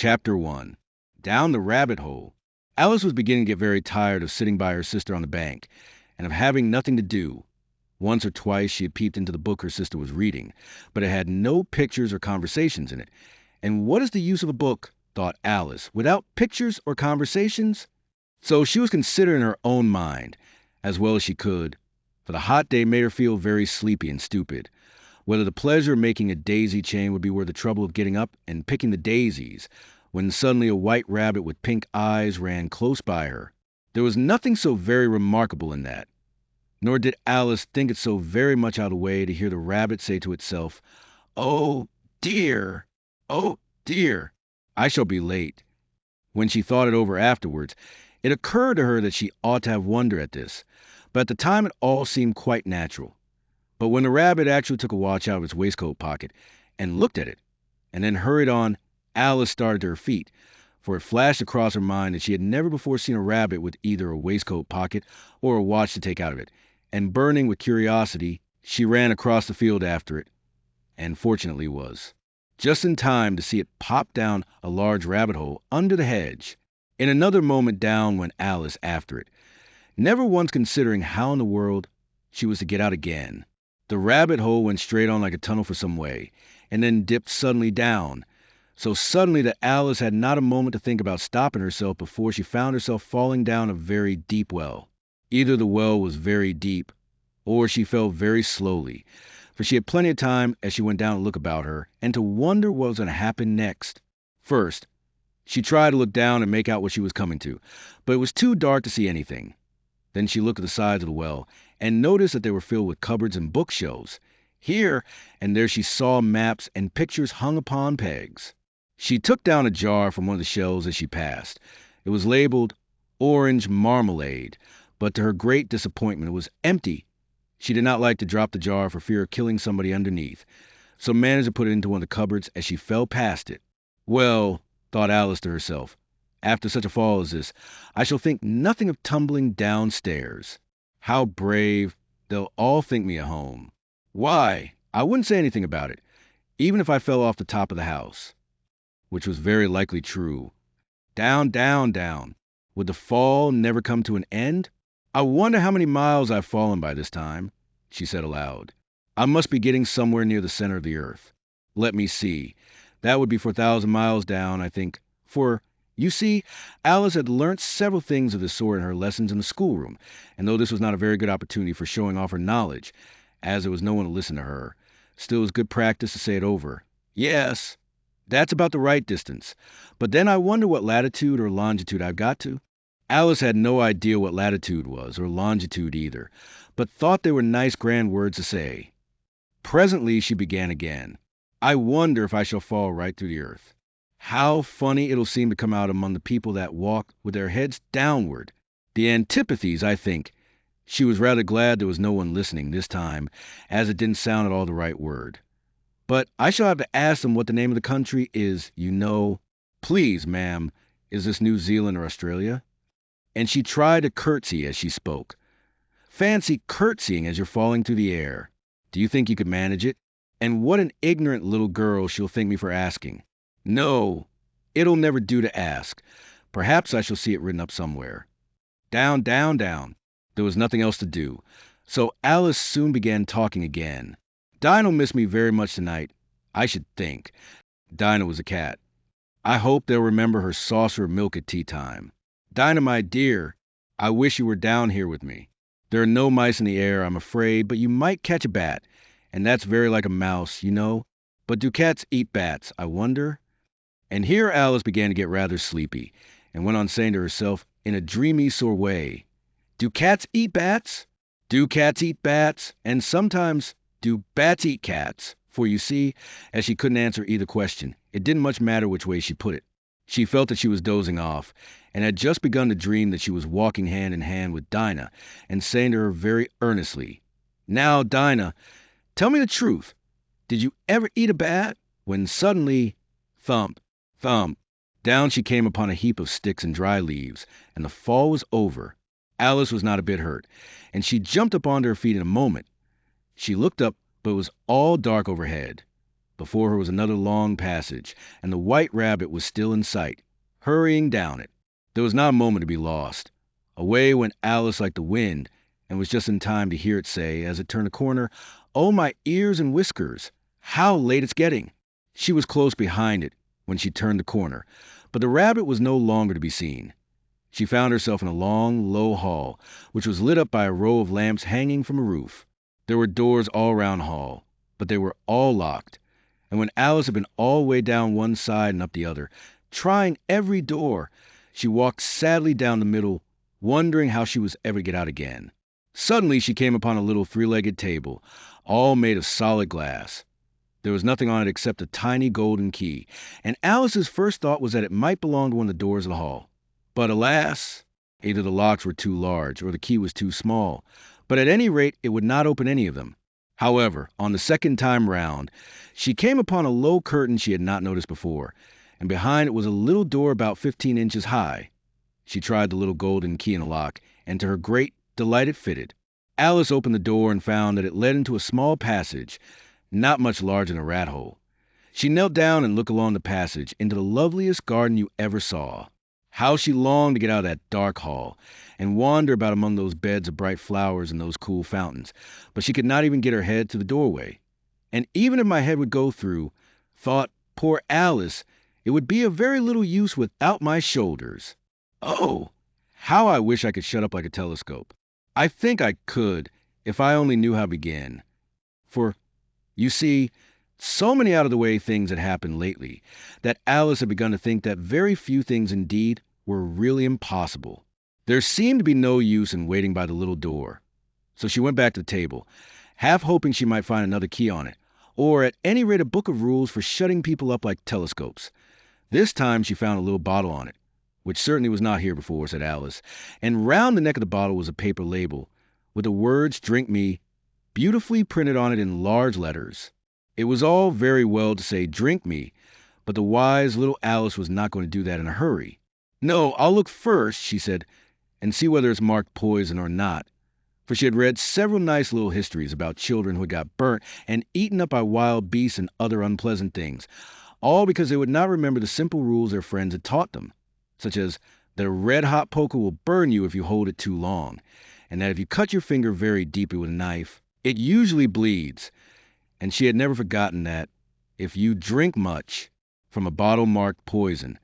Chapter 1. Down the Rabbit Hole. Alice was beginning to get very tired of sitting by her sister on the bank, and of having nothing to do. Once or twice she had peeped into the book her sister was reading, but it had no pictures or conversations in it. And what is the use of a book, thought Alice, without pictures or conversations? So she was considering her own mind, as well as she could, for the hot day made her feel very sleepy and stupid. Whether the pleasure of making a daisy chain would be worth the trouble of getting up and picking the daisies, when suddenly a white rabbit with pink eyes ran close by her. There was nothing so very remarkable in that, nor did Alice think it so very much out of the way to hear the rabbit say to itself, "Oh, dear! Oh, dear! I shall be late." When she thought it over afterwards, it occurred to her that she ought to have wondered at this, but at the time it all seemed quite natural. But when the rabbit actually took a watch out of its waistcoat pocket and looked at it, and then hurried on, Alice started to her feet, for it flashed across her mind that she had never before seen a rabbit with either a waistcoat pocket or a watch to take out of it, and burning with curiosity, she ran across the field after it, and fortunately was just in time to see it pop down a large rabbit hole under the hedge. In another moment down went Alice after it, never once considering how in the world she was to get out again. The rabbit hole went straight on like a tunnel for some way, and then dipped suddenly down, so suddenly that Alice had not a moment to think about stopping herself before she found herself falling down a very deep well. Either the well was very deep, or she fell very slowly, for she had plenty of time as she went down to look about her, and to wonder what was going to happen next. First, she tried to look down and make out what she was coming to, but it was too dark to see anything. Then she looked at the sides of the well, and noticed that they were filled with cupboards and bookshelves. Here and there she saw maps and pictures hung upon pegs. She took down a jar from one of the shelves as she passed. It was labeled Orange Marmalade, but to her great disappointment it was empty. She did not like to drop the jar for fear of killing somebody underneath, so managed to put it into one of the cupboards as she fell past it. Well, thought Alice to herself, after such a fall as this, I shall think nothing of tumbling downstairs. How brave! They'll all think me at home. Why, I wouldn't say anything about it, even if I fell off the top of the house. Which was very likely true. Down, down, down. Would the fall never come to an end? I wonder how many miles I've fallen by this time, she said aloud. I must be getting somewhere near the center of the earth. Let me see. That would be 4,000 miles down, I think, for you see, Alice had learnt several things of this sort in her lessons in the schoolroom, and though this was not a very good opportunity for showing off her knowledge, as there was no one to listen to her, still it was good practice to say it over. Yes, that's about the right distance, but then I wonder what latitude or longitude I've got to. Alice had no idea what latitude was, or longitude either, but thought they were nice grand words to say. Presently she began again. I wonder if I shall fall right through the earth. How funny it'll seem to come out among the people that walk with their heads downward. The antipathies, I think. She was rather glad there was no one listening this time, as it didn't sound at all the right word. But I shall have to ask them what the name of the country is, you know. Please, ma'am, is this New Zealand or Australia? And she tried to curtsy as she spoke. Fancy curtsying as you're falling through the air. Do you think you could manage it? And what an ignorant little girl she'll think me for asking. No, it'll never do to ask. Perhaps I shall see it written up somewhere. Down, down, down. There was nothing else to do, so Alice soon began talking again. Dinah'll miss me very much tonight, I should think. Dinah was a cat. I hope they'll remember her saucer of milk at tea time. Dinah, my dear, I wish you were down here with me. There are no mice in the air, I'm afraid, but you might catch a bat, and that's very like a mouse, you know. But do cats eat bats, I wonder? And here Alice began to get rather sleepy, and went on saying to herself in a dreamy sort of way, do cats eat bats? Do cats eat bats? And sometimes, do bats eat cats? For you see, as she couldn't answer either question, it didn't much matter which way she put it. She felt that she was dozing off, and had just begun to dream that she was walking hand in hand with Dinah, and saying to her very earnestly, Now, Dinah, tell me the truth. Did you ever eat a bat? When suddenly, thump, thump, down she came upon a heap of sticks and dry leaves, and the fall was over. Alice was not a bit hurt, and she jumped up onto her feet in a moment. She looked up, but it was all dark overhead. Before her was another long passage, and the white rabbit was still in sight, hurrying down it. There was not a moment to be lost. Away went Alice like the wind, and was just in time to hear it say, as it turned a corner, "Oh, my ears and whiskers! How late it's getting!" She was close behind it when she turned the corner, but the rabbit was no longer to be seen. She found herself in a long, low hall, which was lit up by a row of lamps hanging from a roof. There were doors all round the hall, but they were all locked, and when Alice had been all the way down one side and up the other, trying every door, she walked sadly down the middle, wondering how she was ever to get out again. Suddenly she came upon a little three-legged table, all made of solid glass. There was nothing on it except a tiny golden key, and Alice's first thought was that it might belong to one of the doors of the hall. But alas, either the locks were too large or the key was too small, but at any rate it would not open any of them. However, on the second time round, she came upon a low curtain she had not noticed before, and behind it was a little door about 15 inches high. She tried the little golden key in the lock, and to her great delight it fitted. Alice opened the door and found that it led into a small passage, not much larger than a rat hole. She knelt down and looked along the passage into the loveliest garden you ever saw. How she longed to get out of that dark hall and wander about among those beds of bright flowers and those cool fountains, but she could not even get her head to the doorway. And even if my head would go through, thought poor Alice, it would be of very little use without my shoulders. Oh, how I wish I could shut up like a telescope. I think I could, if I only knew how to begin. For, you see, so many out-of-the-way things had happened lately that Alice had begun to think that very few things indeed were really impossible. There seemed to be no use in waiting by the little door. So she went back to the table, half hoping she might find another key on it, or at any rate a book of rules for shutting people up like telescopes. This time she found a little bottle on it, which certainly was not here before, said Alice, and round the neck of the bottle was a paper label, with the words "Drink Me" beautifully printed on it in large letters. It was all very well to say "Drink me," but the wise little Alice was not going to do that in a hurry. "No, I'll look first," she said, "and see whether it's marked poison or not," for she had read several nice little histories about children who had got burnt and eaten up by wild beasts and other unpleasant things, all because they would not remember the simple rules their friends had taught them, such as that a red-hot poker will burn you if you hold it too long, and that if you cut your finger very deeply with a knife, it usually bleeds. And she had never forgotten that, if you drink much from a bottle marked poison,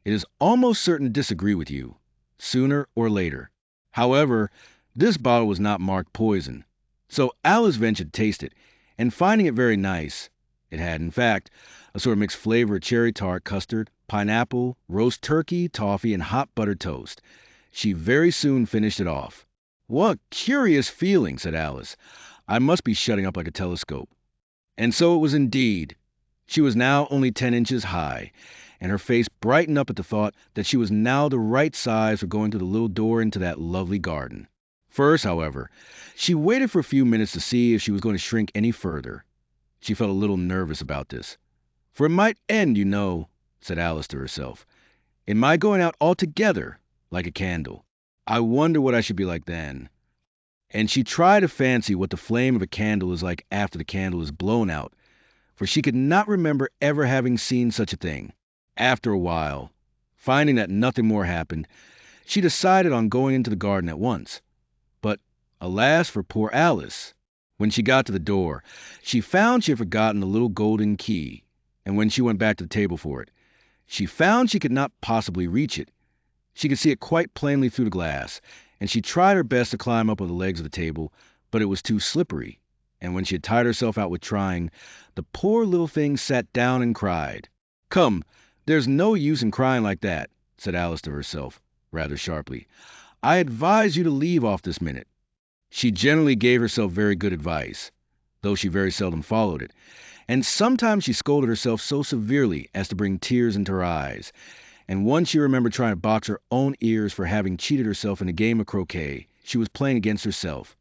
it is almost certain to disagree with you, sooner or later. However, this bottle was not marked poison, so Alice ventured to taste it, and finding it very nice, it had, in fact, a sort of mixed flavor of cherry tart, custard, pineapple, roast turkey, toffee, and hot buttered toast. She very soon finished it off. "What a curious feeling," said Alice. "I must be shutting up like a telescope." And so it was indeed. She was now only 10 inches high, and her face brightened up at the thought that she was now the right size for going through the little door into that lovely garden. First, however, she waited for a few minutes to see if she was going to shrink any further. She felt a little nervous about this. "For it might end, you know," said Alice to herself, "in my going out altogether like a candle. I wonder what I should be like then." And she tried to fancy what the flame of a candle is like after the candle is blown out, for she could not remember ever having seen such a thing. After a while, finding that nothing more happened, she decided on going into the garden at once. But, alas for poor Alice! When she got to the door, she found she had forgotten the little golden key, and when she went back to the table for it, she found she could not possibly reach it. She could see it quite plainly through the glass, and she tried her best to climb up on the legs of the table, but it was too slippery, and when she had tired herself out with trying, the poor little thing sat down and cried. "Come, there's no use in crying like that," said Alice to herself, rather sharply. "I advise you to leave off this minute." She generally gave herself very good advice, though she very seldom followed it, and sometimes she scolded herself so severely as to bring tears into her eyes, and once she remembered trying to box her own ears for having cheated herself in a game of croquet she was playing against herself.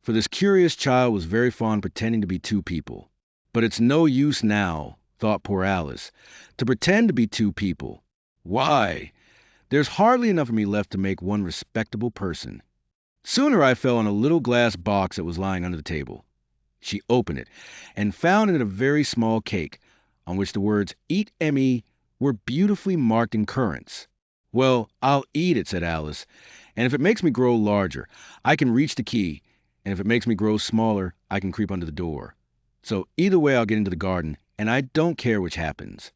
For this curious child was very fond of pretending to be two people. But it's no use now, thought poor Alice, to pretend to be two people. Why, there's hardly enough of me left to make one respectable person. Sooner I fell on a little glass box that was lying under the table. She opened it and found in it a very small cake on which the words "Eat Emmy" were beautifully marked in currants. "Well, I'll eat it," said Alice, "and if it makes me grow larger, I can reach the key, and if it makes me grow smaller, I can creep under the door. So either way I'll get into the garden, and I don't care which happens."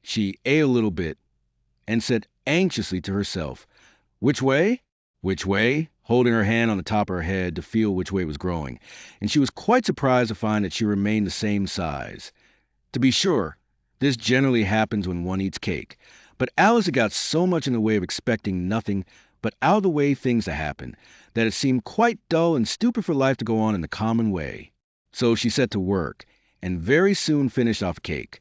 She ate a little bit and said anxiously to herself, "Which way? Which way?" holding her hand on the top of her head to feel which way it was growing, and she was quite surprised to find that she remained the same size. To be sure, this generally happens when one eats cake, but Alice had got so much in the way of expecting nothing but out-of-the-way things to happen that it seemed quite dull and stupid for life to go on in the common way. So she set to work, and very soon finished off cake.